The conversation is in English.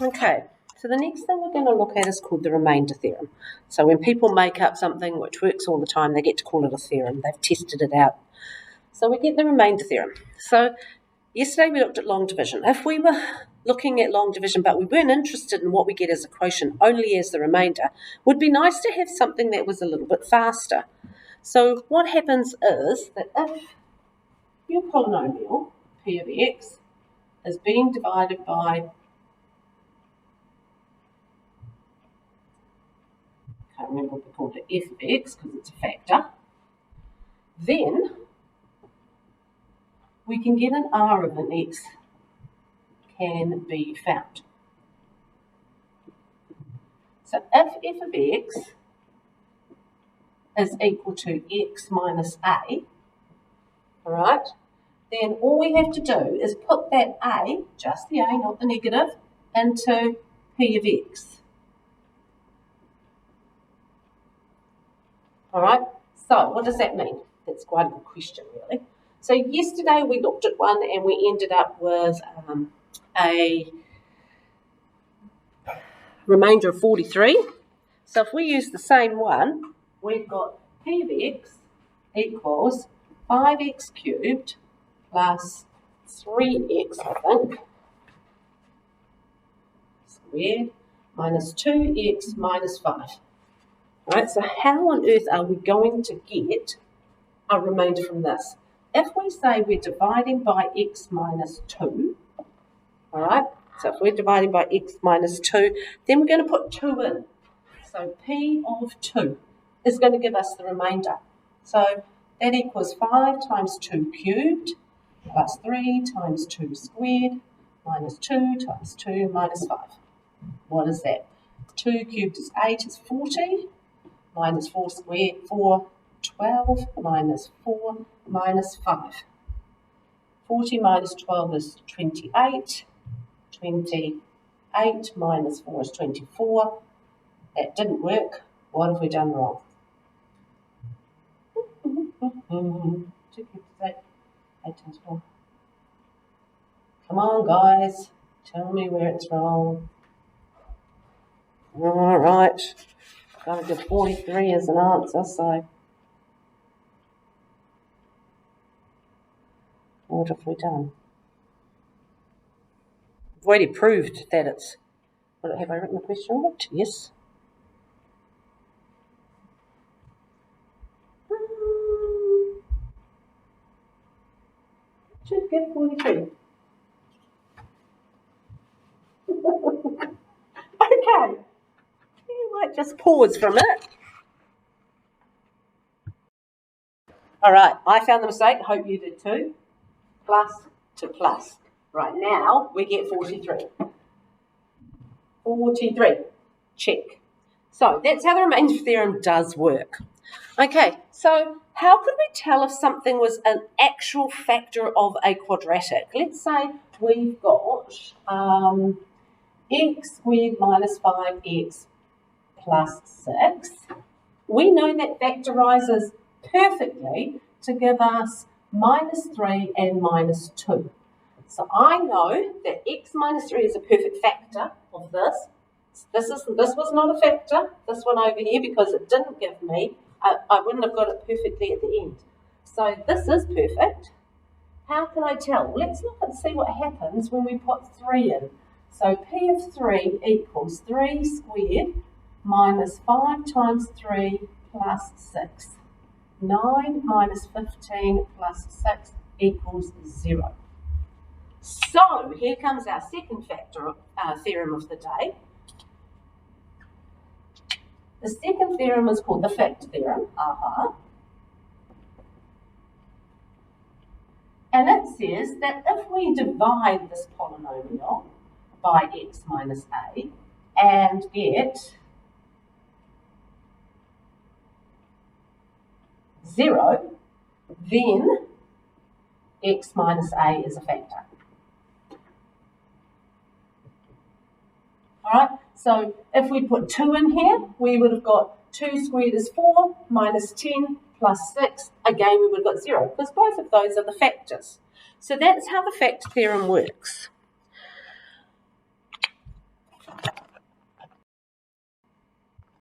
Okay, so the next thing we're going to look at is called the remainder theorem. So when people make up something which works all the time, they get to call it a theorem. They've tested it out. So we get the remainder theorem. So yesterday we looked at long division. If we were looking at long division but we weren't interested in what we get as a quotient, only as the remainder, it would be nice to have something that was a little bit faster. So what happens is that if your polynomial, p of x, is being divided by, I can't remember what we called it, f of x because it's a factor, then we can get an r of an x can be found. So if f of x is equal to x minus a, all right, then all we have to do is put that a, just the a, not the negative, into p of x. All right, so what does that mean? That's quite a good question, really. So yesterday we looked at one and we ended up with a remainder of 43. So if we use the same one, we've got p of x equals 5x cubed plus 3x, I think, squared, minus 2x minus 5. All right, so how on earth are we going to get a remainder from this? If we say we're dividing by x minus 2, all right, so if we're dividing by x minus 2, then we're going to put 2 in. So p of 2 is going to give us the remainder. So that equals 5 times 2 cubed plus 3 times 2 squared minus 2 times 2 minus 5. What is that? 2 cubed is 8 is 40, minus 4 squared, 4, 12, minus 4, minus 5. 40 minus 12 is 28, 28 minus 4 is 24. That didn't work. What have we done wrong? 2 cubed is 8, 8 times 4. Come on, guys. Tell me where it's wrong. All right. Got to give 43 as an answer, so what have we done? I've already proved that it's... Have I written the question right? Yes. Should get 43. Okay. You might just pause for a minute. All right, I found the mistake. Hope you did too. Plus to plus. Right, now we get 43. 43. Check. So that's how the remainder theorem does work. Okay, so how could we tell if something was an actual factor of a quadratic? Let's say we've got x squared minus 5x plus 6. We know that factorises perfectly to give us minus 3 and minus 2. So I know that x minus 3 is a perfect factor of this. This was not a factor, this one over here, because it didn't give me, I wouldn't have got it perfectly at the end. So this is perfect. How can I tell? Let's look and see what happens when we put 3 in. So p of 3 equals 3 squared minus 5 times 3 plus 6. 9 minus 15 plus 6 equals 0. So here comes our second factor theorem of the day. The second theorem is called the fact theorem. And it says that if we divide this polynomial by x minus a and get 0, then x minus a is a factor. All right, so if we put 2 in here, we would have got 2 squared is 4 minus 10 plus 6. Again, we would have got 0 because both of those are the factors. So that's how the fact theorem works.